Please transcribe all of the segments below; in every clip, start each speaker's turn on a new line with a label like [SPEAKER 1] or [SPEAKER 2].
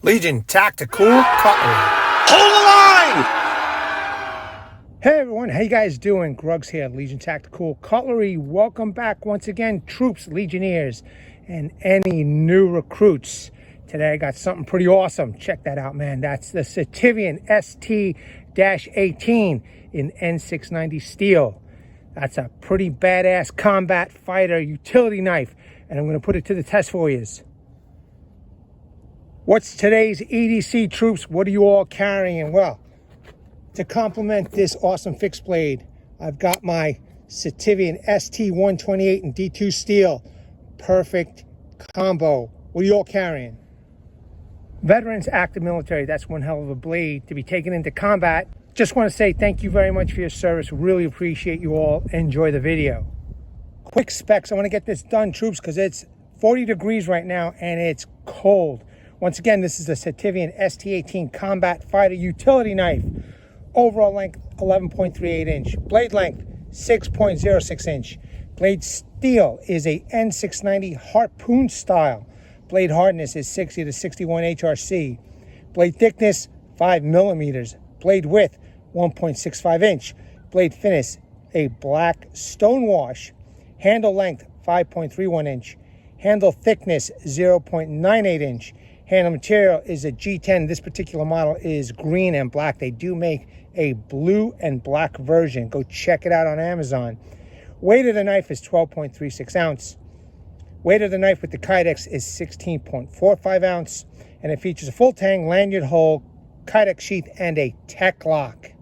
[SPEAKER 1] Legion Tactical Cutlery.
[SPEAKER 2] Hold the line!
[SPEAKER 1] Hey everyone, how you guys doing? Grugs here, Legion Tactical Cutlery. Welcome back once again, troops, legionnaires, and any new recruits. Today I got something pretty awesome. Check that out, man. That's the SITIVIEN ST-18 in N690 steel. That's a pretty badass combat fighter utility knife, and I'm going to put it to the test for you. What's today's EDC, troops? What are you all carrying? Well, to complement this awesome fixed blade, I've got my SITIVIEN ST-128 in D2 steel. Perfect combo. What are you all carrying? Veterans, active military, that's one hell of a blade to be taken into combat. Just want to say thank you very much for your service. Really appreciate you all. Enjoy the video. Quick specs. I want to get this done, troops, because it's 40 degrees right now and it's cold. Once again, this is the SITIVIEN ST-18 Combat Fighter Utility Knife. Overall length, 11.38 inch. Blade length, 6.06 inch. Blade steel is a N690 harpoon style. Blade hardness is 60 to 61 HRC. Blade thickness, 5 millimeters. Blade width, 1.65 inch. Blade finish, a black stonewash. Handle length, 5.31 inch. Handle thickness, 0.98 inch. Handle material is a G10. This particular model is green and black. They do make a blue and black version. Go check it out on Amazon. Weight of the knife is 12.36 ounce. Weight of the knife with the Kydex is 16.45 ounce. And it features a full tang, lanyard hole, Kydex sheath, and a TekLoc.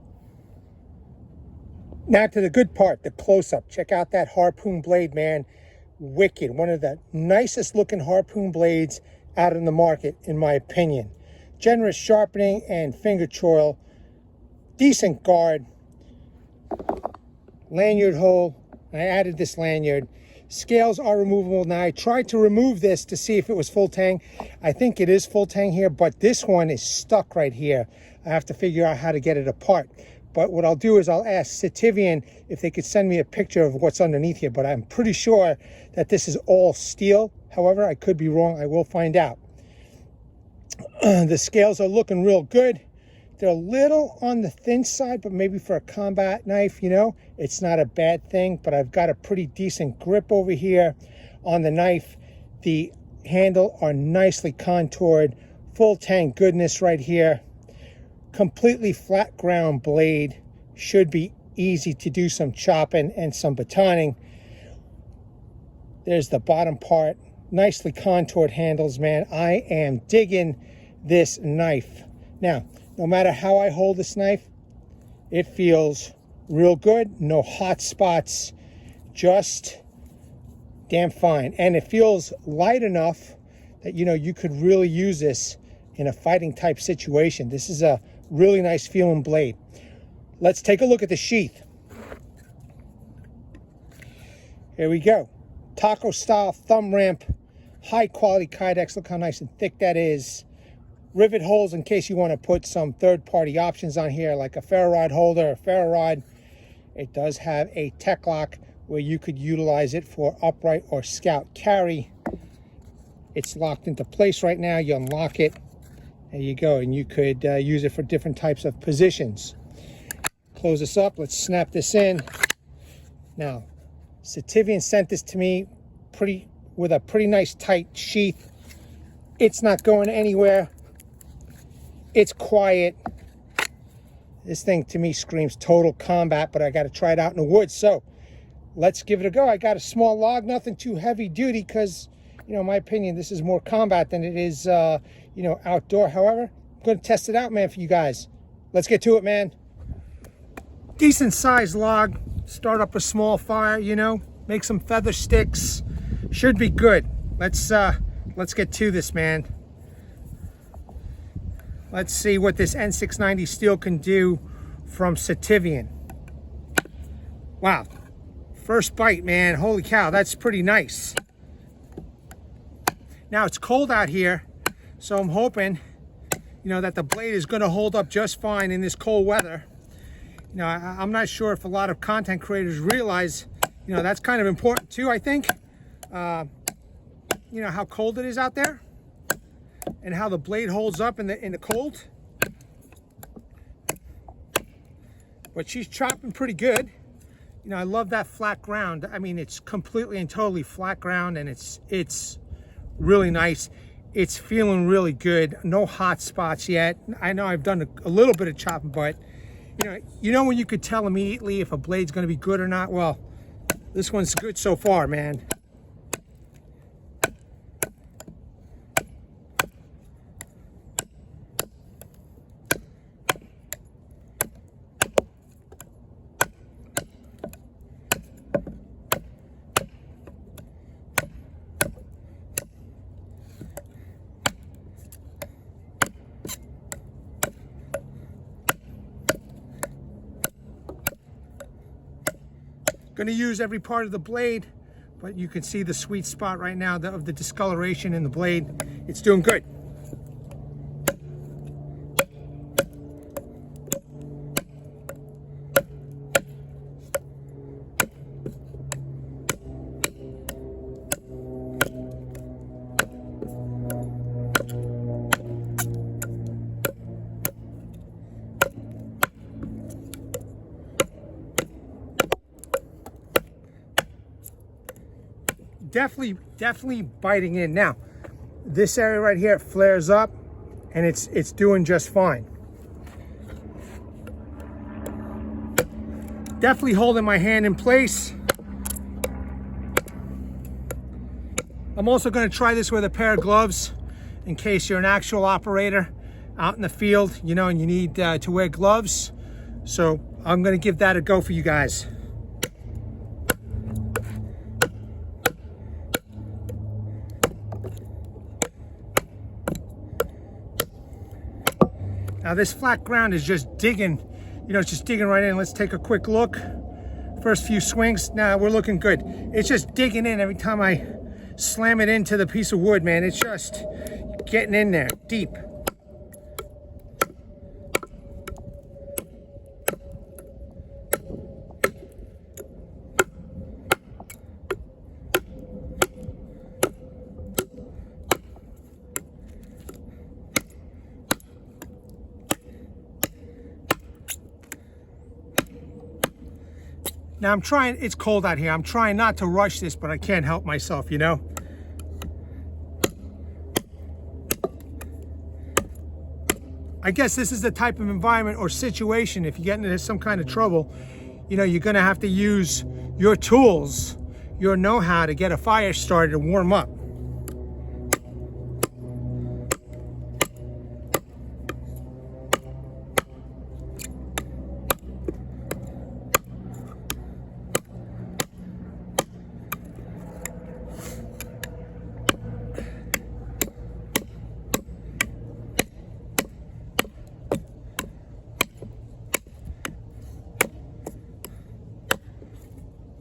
[SPEAKER 1] Now to the good part, the close-up. Check out that harpoon blade, man. Wicked. One of the nicest looking harpoon blades out in the market, in my opinion. Generous sharpening and finger choil. Decent guard. Lanyard hole. I added this lanyard. Scales are removable. Now I tried to remove this to see if it was full tang. I think it is full tang here, but this one is stuck right here. I have to figure out how to get it apart. But what I'll do is I'll ask SITIVIEN if they could send me a picture of what's underneath here, but I'm pretty sure that this is all steel. However, I could be wrong. I will find out. The scales are looking real good. They're a little on the thin side, but maybe for a combat knife, you know, it's not a bad thing. But I've got a pretty decent grip over here on the knife. The handle are nicely contoured. Full tang goodness right here. Completely flat ground blade. Should be easy to do some chopping and some batoning. There's the bottom part. Nicely contoured handles, man. I am digging this knife. Now, no matter how I hold this knife, it feels real good. No hot spots, just damn fine. And it feels light enough that, you know, you could really use this in a fighting type situation. This is a really nice feeling blade. Let's take a look at the sheath. Here we go. Taco style thumb ramp, high quality Kydex. Look how nice and thick that is. Rivet holes in case you want to put some third-party options on here, like a ferro rod holder, a ferro rod. It does have a TekLoc where you could utilize it for upright or scout carry. It's locked into place right now. You unlock it. There you go. And you could use it for different types of positions. Close this up. Let's snap this in. Now, SITIVIEN sent this to me with a pretty nice tight sheath. It's not going anywhere. It's quiet. This thing to me screams total combat, but I got to try it out in the woods. So let's give it a go. I got a small log, nothing too heavy duty, because, you know, in my opinion, this is more combat than it is, you know, outdoor. However, I'm going to test it out, man, for you guys. Let's get to it, man. Decent sized log. Start up a small fire, you know, make some feather sticks. Should be good. Let's get to this, man. Let's see what this N690 steel can do from SITIVIEN. Wow. First bite, man. Holy cow, that's pretty nice. Now, it's cold out here, so I'm hoping, you know, that the blade is going to hold up just fine in this cold weather. You know, I'm not sure if a lot of content creators realize, you know, that's kind of important too, I think. You know, how cold it is out there. and how the blade holds up in the cold. But she's chopping pretty good. You know, I love that flat ground. I mean, it's completely and totally flat ground, and it's really nice. It's feeling really good. No hot spots yet. I know I've done a little bit of chopping, but you know when you could tell immediately if a blade's going to be good or not? Well, this one's good so far, man. Going to use every part of the blade, but you can see the sweet spot right now of the discoloration in the blade. It's doing good. Definitely biting in. Now, this area right here flares up, and it's doing just fine. Definitely holding my hand in place. I'm also going to try this with a pair of gloves in case you're an actual operator out in the field, you know, and you need to wear gloves. So I'm going to give that a go for you guys. Now this flat ground is just digging, you know, it's just digging right in. Let's take a quick look. First few swings, now we're looking good. It's just digging in every time I slam it into the piece of wood, man. It's just getting in there, deep. Now I'm trying, it's cold out here. I'm trying not to rush this, but I can't help myself, you know? I guess this is the type of environment or situation, if you get into some kind of trouble, you know, you're gonna have to use your tools, your know-how to get a fire started and warm up.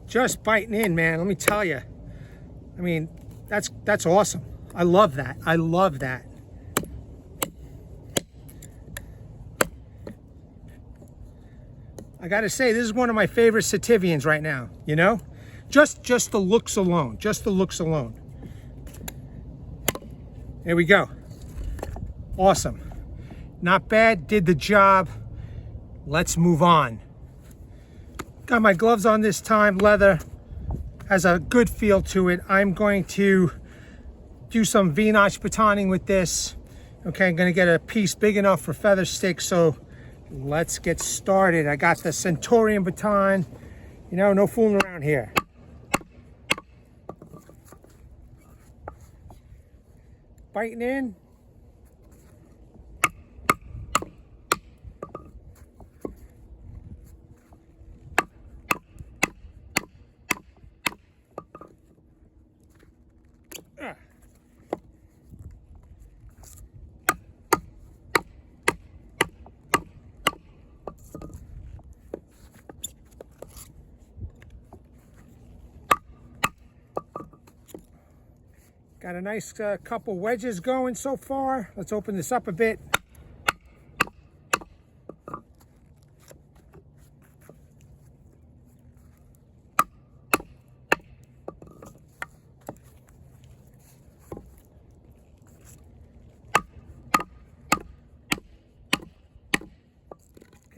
[SPEAKER 1] Just biting in, man. Let me tell you. I mean, that's awesome. I love that. I love that. I gotta say, this is one of my favorite SITIVIENs right now. You know, just the looks alone. Just the looks alone. There we go. Awesome. Not bad. Did the job. Let's move on. Got my gloves on this time, leather, has a good feel to it. I'm going to do some V-notch batoning with this. Okay, I'm gonna get a piece big enough for feather sticks, so let's get started. I got the Centurion baton, you know, no fooling around here. Biting in. Got a nice couple wedges going so far. Let's open this up a bit.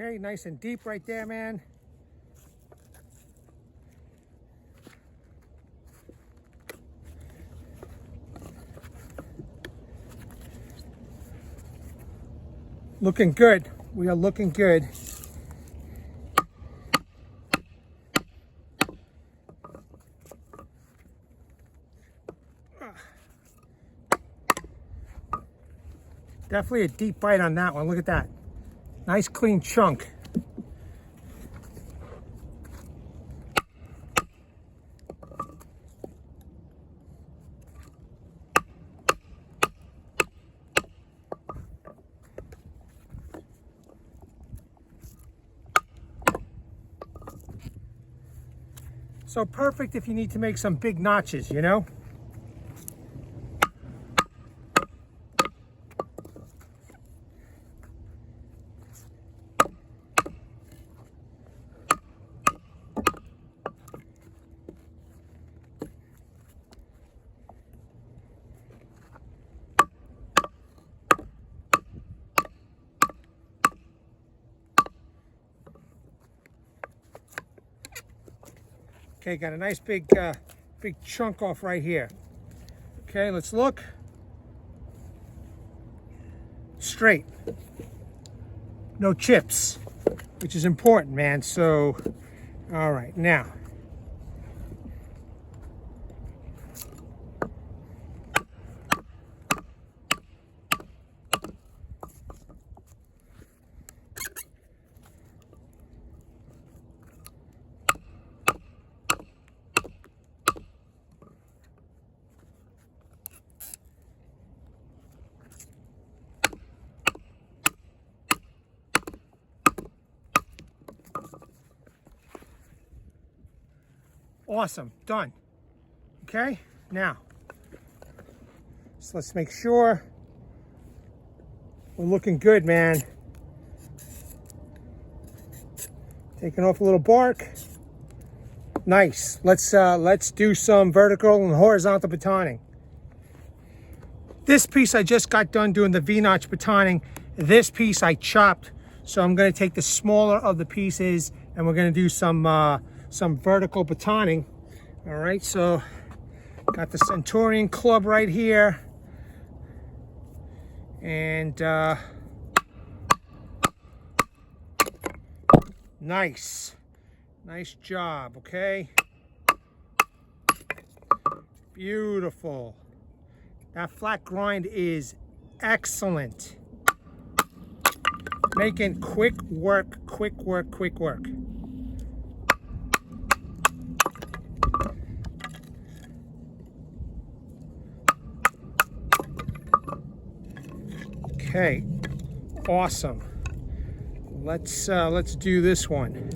[SPEAKER 1] Okay, nice and deep right there, man. Looking good. We are looking good. Definitely a deep bite on that one. Look at that. Nice clean chunk. So perfect if you need to make some big notches, you know? Okay, got a nice big chunk off right here. Okay, let's look. Straight. No chips, which is important, man. So, all right, now. Awesome, done. Okay, now, so let's make sure we're looking good, man. Taking off a little bark. Nice. Let's do some vertical and horizontal batoning. This piece I just got done doing the V-notch batoning. This piece I chopped, so I'm going to take the smaller of the pieces and we're going to do some vertical batoning. All right, so got the Centurion club right here, and nice job. Okay, beautiful. That flat grind is excellent. Making quick work. Okay, awesome. Let's do this one.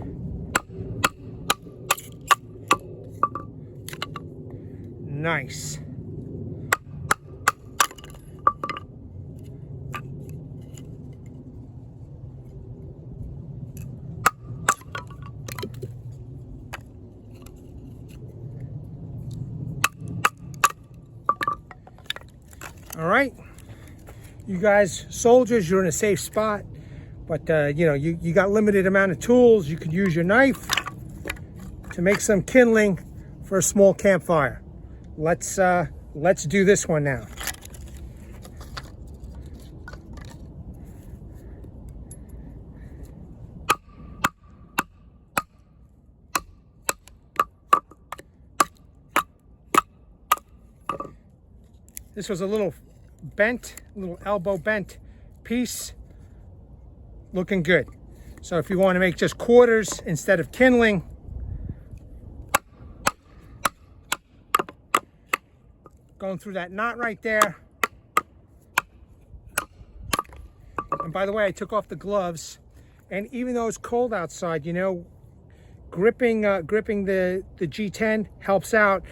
[SPEAKER 1] Nice. All right. You guys, soldiers, you're in a safe spot, but you know, you got limited amount of tools. You could use your knife to make some kindling for a small campfire. Let's do this one now. This was a little elbow bent piece. Looking good. So if you want to make just quarters instead of kindling, going through that knot right there. And by the way, I took off the gloves, and even though it's cold outside, you know, gripping the G10 helps out.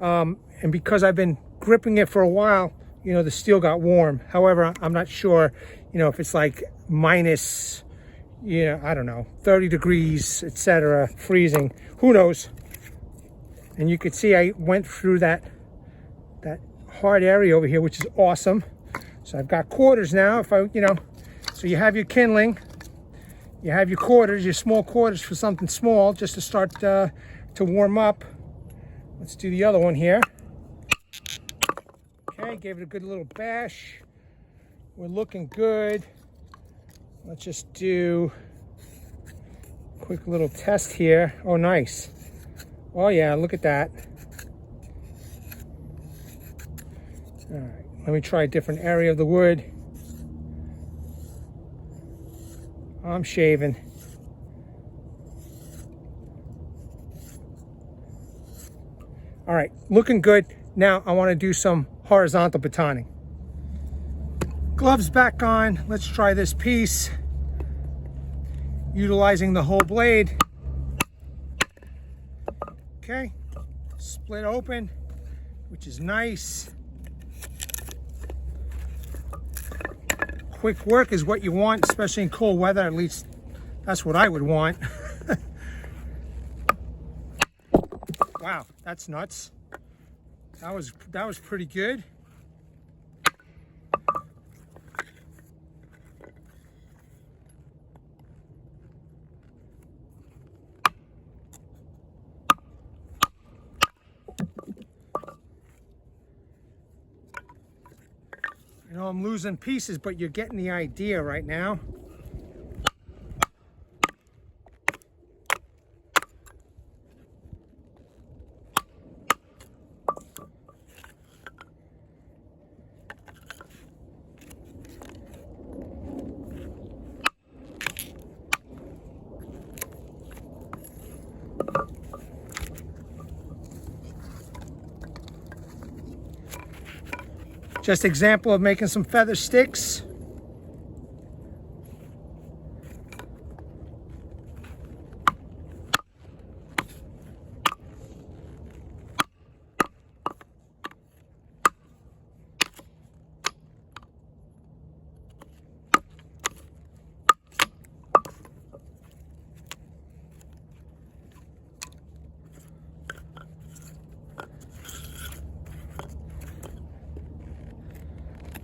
[SPEAKER 1] And because I've been gripping it for a while, you know, the steel got warm. However, I'm not sure, you know, if it's like minus, you know, I don't know, 30 degrees, etc., freezing, who knows. And you could see I went through that hard area over here, which is awesome. So I've got quarters now. If I, you know, so you have your kindling, You have your quarters, your small quarters for something small, just to start to warm up. Let's do the other one here. Okay, gave it a good little bash. We're looking good. Let's just do a quick little test here. Oh, nice. Oh yeah, look at that. All right, let me try a different area of the wood. I'm shaving. All right, looking good. Now I want to do some horizontal batoning. Gloves back on. Let's try this piece. Utilizing the whole blade. Okay, split open, which is nice. Quick work is what you want, especially in cold weather. At least that's what I would want. Wow, that's nuts. That was pretty good. I know I'm losing pieces, but you're getting the idea right now. Just example of making some feather sticks.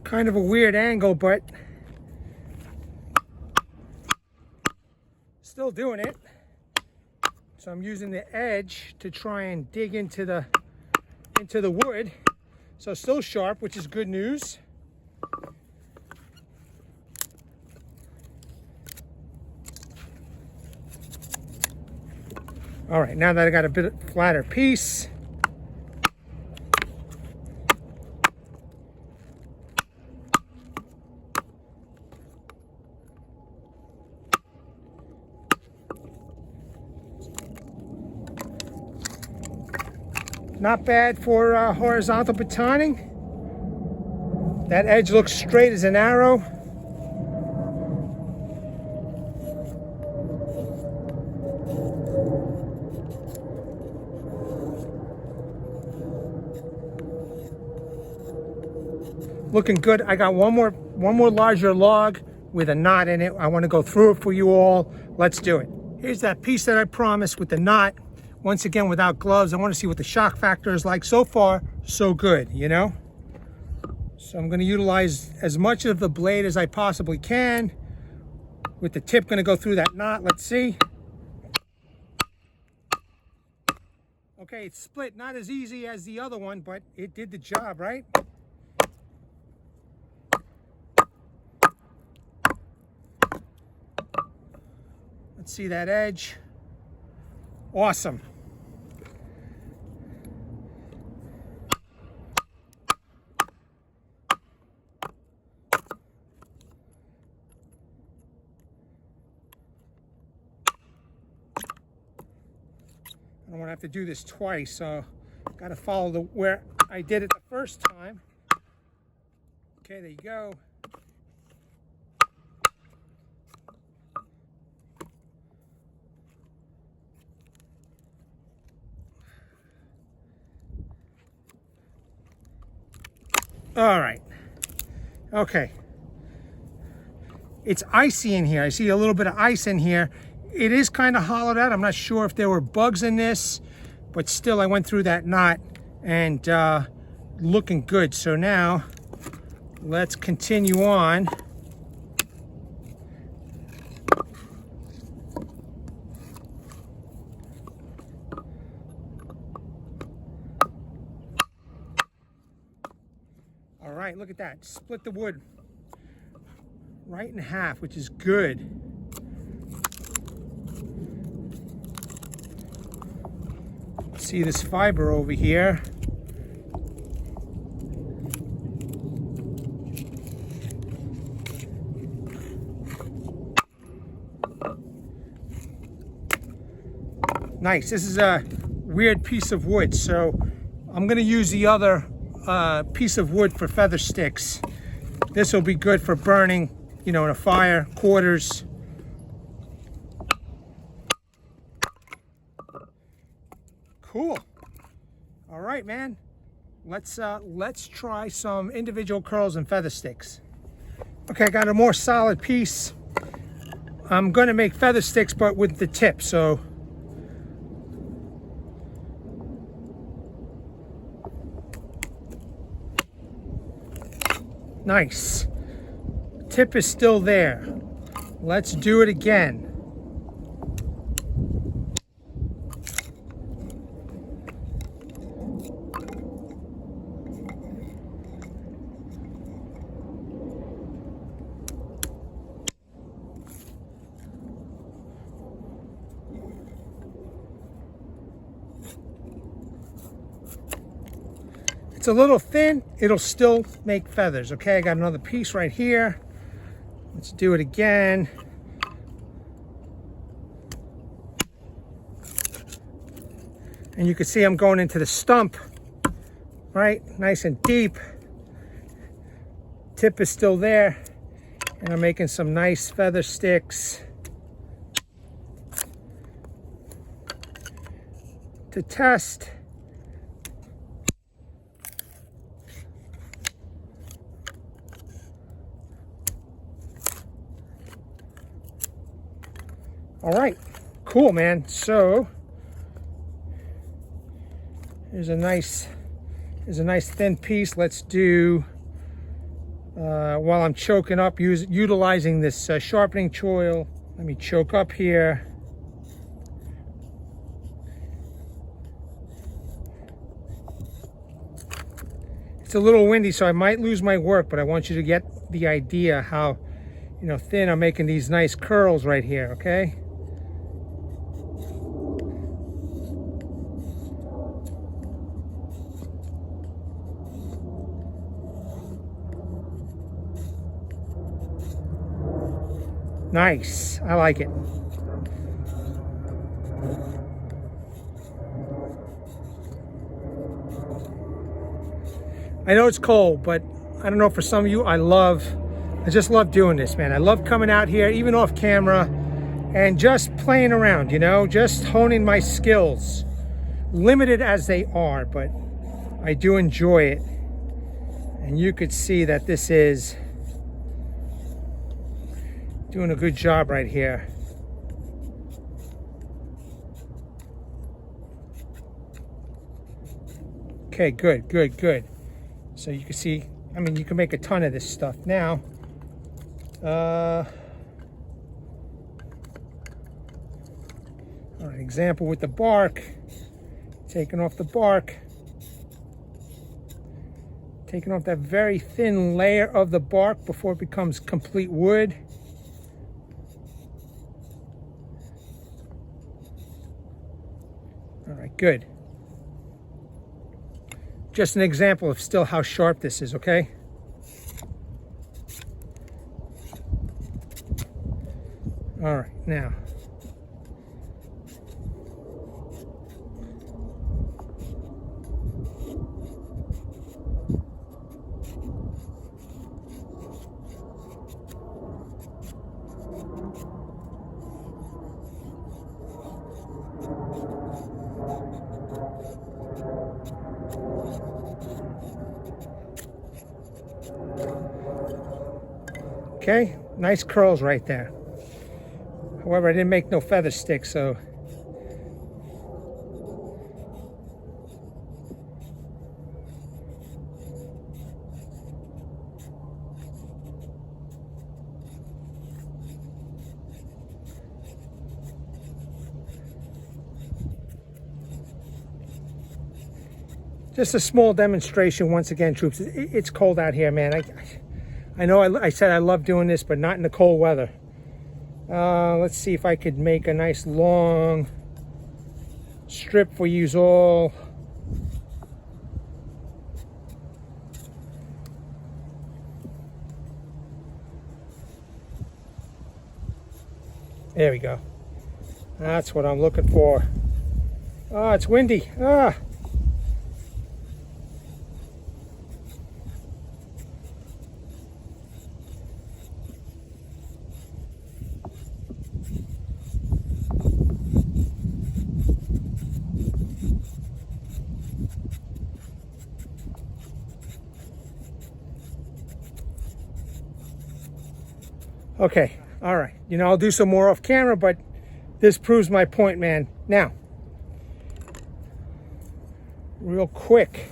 [SPEAKER 1] Kind of a weird angle, but still doing it. So I'm using the edge to try and dig into the wood. So still sharp, which is good news. All right, now that I got a bit flatter piece, not bad for horizontal batoning. That edge looks straight as an arrow. Looking good. I got one more larger log with a knot in it. I want to go through it for you all. Let's do it. Here's that piece that I promised with the knot. Once again, without gloves. I want to see what the shock factor is like. So far, so good, you know? So I'm going to utilize as much of the blade as I possibly can. With the tip going to go through that knot. Let's see. Okay, it's split. Not as easy as the other one, but it did the job, right? Let's see that edge. Awesome. I don't want to have to do this twice, so got to follow where I did it the first time. Okay, there you go. All right. Okay. It's icy in here. I see a little bit of ice in here. It is kind of hollowed out. I'm not sure if there were bugs in this, but still I went through that knot and looking good. So now let's continue on. right, look at that. Split the wood right in half, which is good. See this fiber over here. Nice. This is a weird piece of wood, so I'm going to use the other piece of wood for feather sticks. This will be good for burning, you know, in a fire, quarters. Cool. All right, man. Let's try some individual curls and feather sticks. Okay, I got a more solid piece. I'm going to make feather sticks, but with the tip, so. Nice. Tip is still there. Let's do it again. It's a little thin, it'll still make feathers. Okay, I got another piece right here. Let's do it again. And you can see I'm going into the stump, right? Nice and deep. Tip is still there. And I'm making some nice feather sticks to test. All right, cool, man. So here's a nice thin piece. Let's do, while I'm choking up, utilizing this sharpening choil. Let me choke up here. It's a little windy, so I might lose my work, but I want you to get the idea how, you know, thin I'm making these nice curls right here, okay? Nice, I like it. I know it's cold, but I don't know, for some of you, I just love doing this, man. I love coming out here, even off camera, and just playing around, you know, just honing my skills. Limited as they are, but I do enjoy it. And you could see that this is doing a good job right here. Okay, good, good, good. So you can see, I mean, you can make a ton of this stuff now. All right, example with the bark. Taking off the bark. Taking off that very thin layer of the bark before it becomes complete wood. All right, good. Just an example of still how sharp this is, okay? All right, now. Okay, nice curls right there. However, I didn't make no feather stick, so. Just a small demonstration once again, troops. It's cold out here, man. I know I said I love doing this, but not in the cold weather. Let's see if I could make a nice long strip for you all. There we go. That's what I'm looking for. Oh, it's windy. Ah. Okay, all right. You know, I'll do some more off camera, but this proves my point, man. Now, real quick,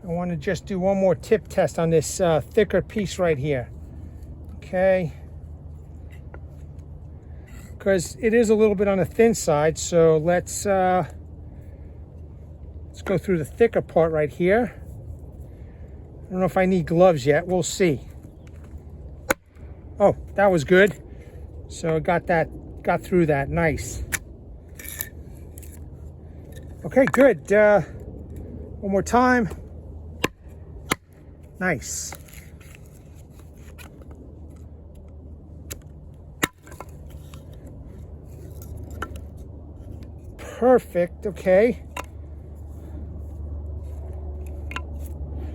[SPEAKER 1] I want to just do one more tip test on this thicker piece right here. Okay. Because it is a little bit on the thin side, so let's go through the thicker part right here. I don't know if I need gloves yet. We'll see. Oh, that was good. So I got through that. Nice. Okay, good. One more time. Nice. Perfect. Okay.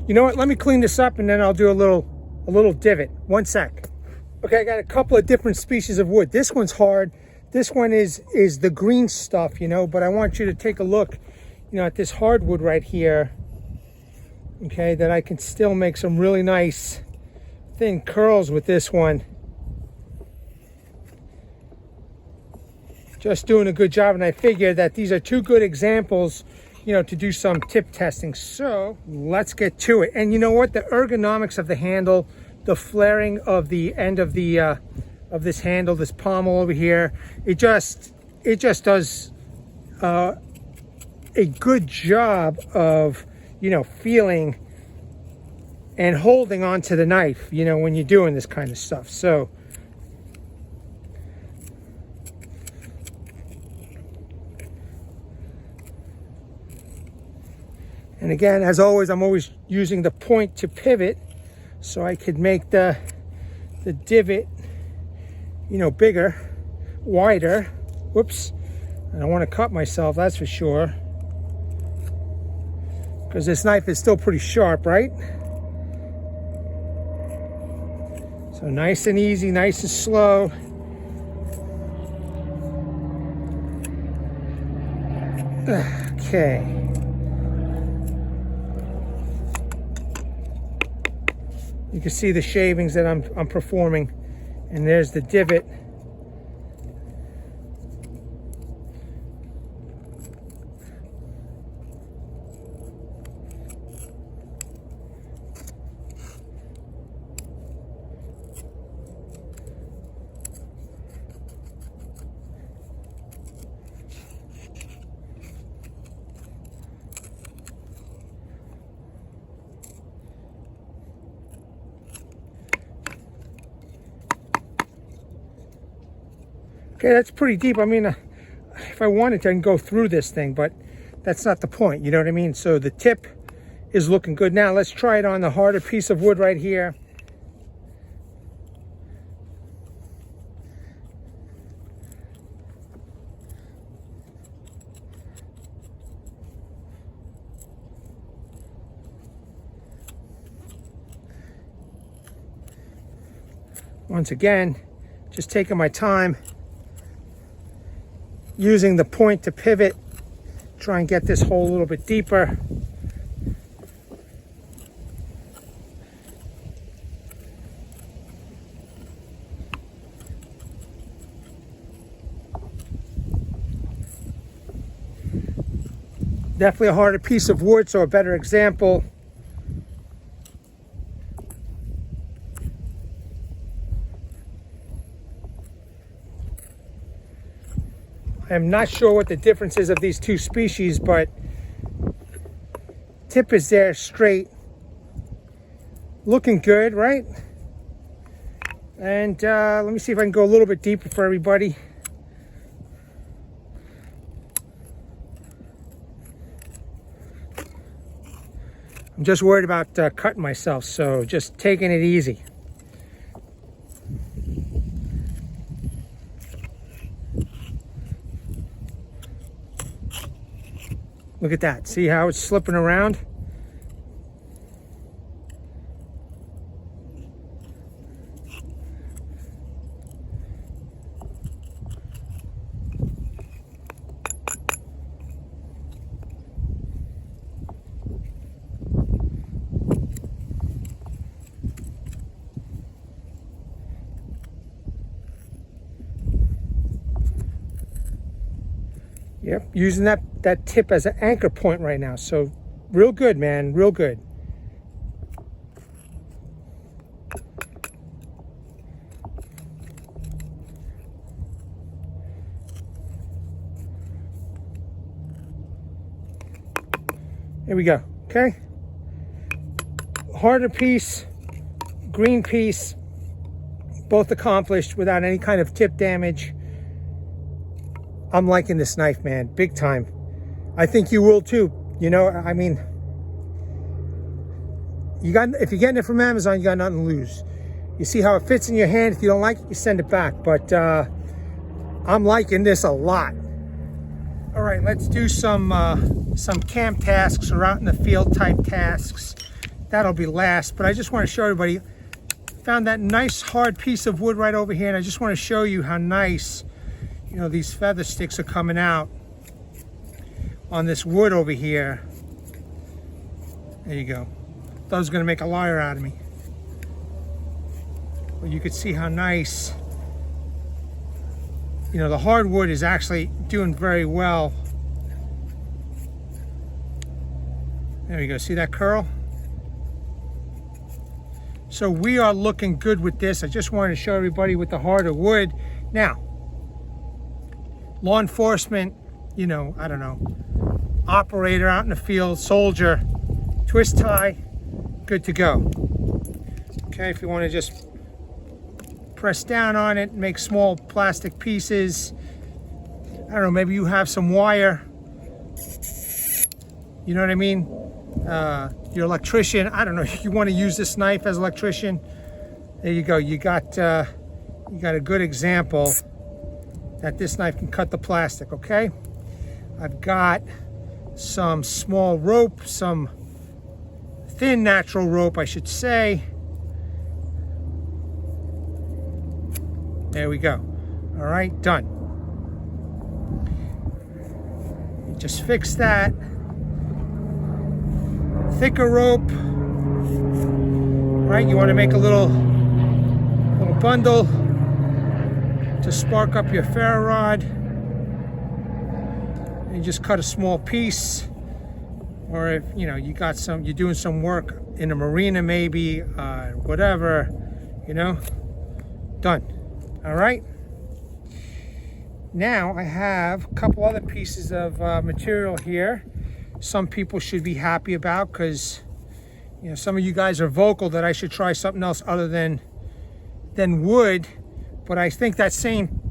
[SPEAKER 1] You know what? Let me clean this up and then I'll do a little divot. One sec. Okay, I got a couple of different species of wood. This one's hard. This one is the green stuff, you know, but I want you to take a look, you know, at this hardwood right here. Okay, that I can still make some really nice thin curls with this one. Just doing a good job, and I figure that these are two good examples, you know, to do some tip testing. So let's get to it. And you know what? The ergonomics of the handle, the flaring of the end of the of this handle, this pommel over here, it just does a good job of, you know, feeling and holding on to the knife, you know, when you're doing this kind of stuff. So and again, as always, I'm always using the point to pivot so I could make the divot, you know, bigger, wider. Whoops. I don't want to cut myself, that's for sure. Because this knife is still pretty sharp, right? So nice and easy, nice and slow. Okay. You can see the shavings that I'm performing, and there's the divot. Okay, that's pretty deep. I mean, if I wanted to, I can go through this thing, but that's not the point, you know what I mean? So the tip is looking good. Now let's try it on the harder piece of wood right here. Once again, just taking my time, using the point to pivot, try and get this hole a little bit deeper. Definitely a harder piece of wood, so a better example. I'm not sure what the difference is of these two species, but tip is there straight. Looking good, right? And let me see if I can go a little bit deeper for everybody. I'm just worried about cutting myself, so just taking it easy. Look at that. See how it's slipping around? Yep, using that tip as an anchor point right now. So real good, man, real good. There we go, okay? Harder piece, green piece, both accomplished without any kind of tip damage. I'm liking this knife, man, big time. I think you will too. You know, I mean, if you're getting it from Amazon, you got nothing to lose. You see how it fits in your hand. If you don't like it, you send it back. But I'm liking this a lot. All right, let's do some camp tasks or out in the field type tasks. That'll be last. But I just want to show everybody. Found that nice hard piece of wood right over here, and I just want to show you how nice, you know, these feather sticks are coming out on this wood over here. There you go. Thought I was gonna make a liar out of me. But you could see how nice, you know, the hardwood is actually doing very well. There you go, see that curl? So we are looking good with this. I just wanted to show everybody with the harder wood. Now, law enforcement, you know, I don't know, operator out in the field, soldier, twist tie, good to go. Okay, if you want to just press down on it, make small plastic pieces. I don't know, maybe you have some wire. You know what I mean? Your electrician, I don't know, you want to use this knife as an electrician. There you go, you got a good example that this knife can cut the plastic, okay? I've got some small rope, some thin natural rope, I should say. There we go. All right, done. You just fix that. Thicker rope, right? You want to make a little bundle to spark up your ferro rod. You just cut a small piece, or if you know you got some, you're doing some work in a marina, maybe whatever, you know, done. All right. Now I have a couple other pieces of material here. Some people should be happy about, because you know some of you guys are vocal that I should try something else other than wood. But I think that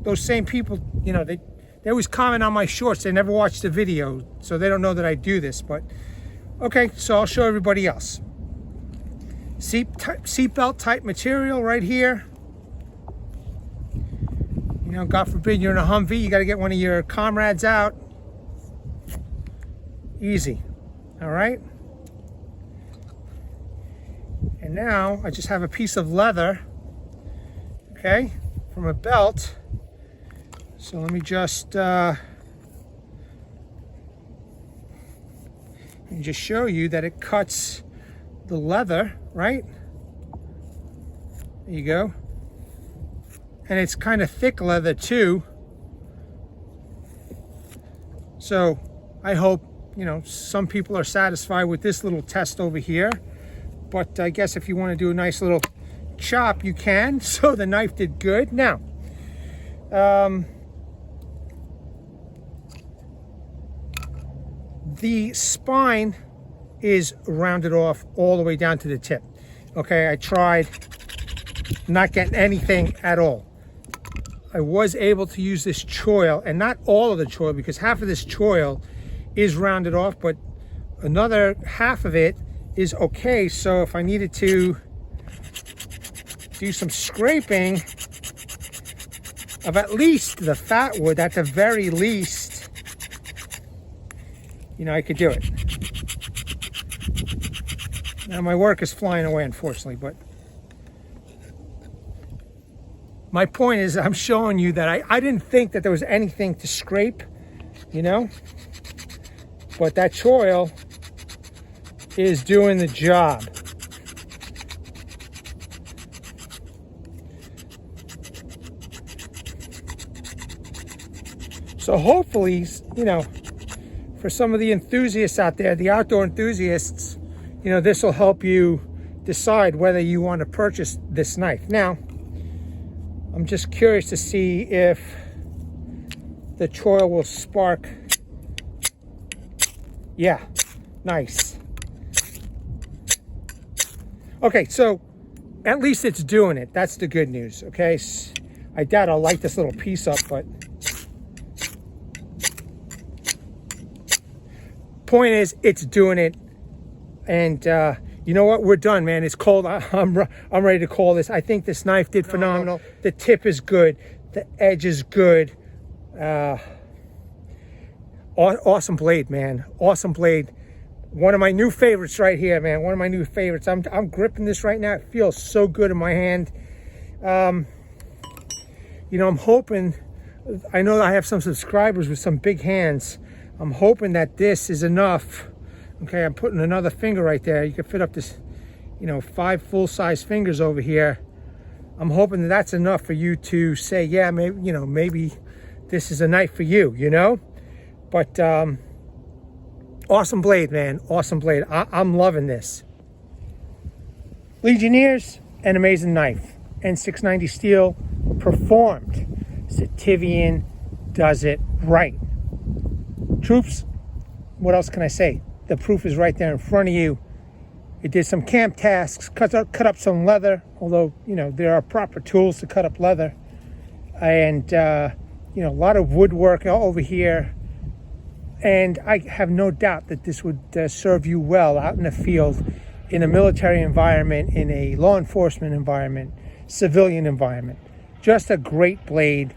[SPEAKER 1] those same people, you know, they always comment on my shorts. They never watch the video, so they don't know that I do this. But okay, so I'll show everybody else. Seatbelt type material right here. You know, God forbid you're in a Humvee, you got to get one of your comrades out. Easy. All right. And now I just have a piece of leather, okay, from a belt. So let me just show you that it cuts the leather, right? There you go. And it's kind of thick leather too. So I hope, you know, some people are satisfied with this little test over here. But I guess if you want to do a nice little chop, you can. So the knife did good. Now, the spine is rounded off all the way down to the tip. Okay, I tried not getting anything at all. I was able to use this choil, and not all of the choil, because half of this choil is rounded off, but another half of it is okay. So if I needed to do some scraping of at least the fat wood, at the very least, you know, I could do it. Now my work is flying away, unfortunately, but my point is, I'm showing you that I didn't think that there was anything to scrape, you know, but that choil is doing the job. So hopefully, you know, for some of the enthusiasts out there, the outdoor enthusiasts, you know, this will help you decide whether you want to purchase this knife. Now, I'm just curious to see if the choil will spark. Yeah, nice. Okay, so at least it's doing it. That's the good news, okay? I doubt I'll light this little piece up, but point is, it's doing it. And you know what? We're done, man. It's cold. I'm ready to call this. I think this knife did phenomenal. The tip is good. The edge is good. Awesome blade, man. Awesome blade. One of my new favorites right here, man. One of my new favorites. I'm gripping this right now. It feels so good in my hand. You know, I'm hoping, I know I have some subscribers with some big hands. I'm hoping that this is enough. Okay, I'm putting another finger right there. You can fit up this, you know, 5 full-size fingers over here. I'm hoping that that's enough for you to say, yeah, maybe, you know, maybe this is a knife for you, you know? But awesome blade, man. Awesome blade. I'm loving this. Legionnaires, an amazing knife. N690 steel, performed. SITIVIEN does it right. Troops, what else can I say? The proof is right there in front of you. It did some camp tasks, cut up some leather, although, you know, there are proper tools to cut up leather. And, you know, a lot of woodwork over here. And I have no doubt that this would serve you well out in the field, in a military environment, in a law enforcement environment, civilian environment. Just a great blade.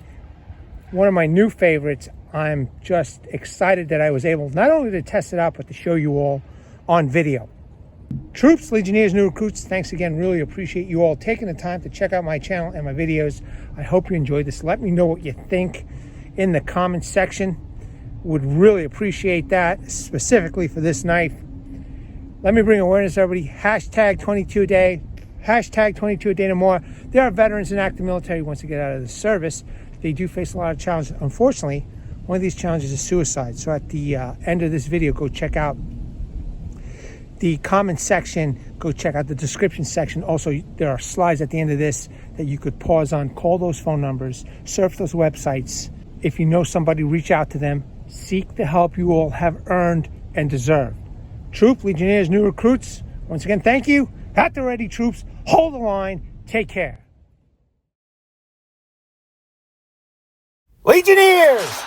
[SPEAKER 1] One of my new favorites. I'm just excited that I was able not only to test it out, but to show you all on video. Troops, Legionnaires, new recruits, thanks again. Really appreciate you all taking the time to check out my channel and my videos. I hope you enjoyed this. Let me know what you think in the comments section. Would really appreciate that, specifically for this knife. Let me bring awareness, everybody. Hashtag 22 a day. Hashtag 22 a day no more. There are veterans in active military once they get out of the service. They do face a lot of challenges. Unfortunately, one of these challenges is suicide. So at the end of this video, go check out the comment section. Go check out the description section. Also, there are slides at the end of this that you could pause on. Call those phone numbers. Surf those websites. If you know somebody, reach out to them. Seek the help you all have earned and deserved. Troop, Legionnaires, new recruits, once again, thank you. At the ready, troops. Hold the line. Take care. Legionnaires!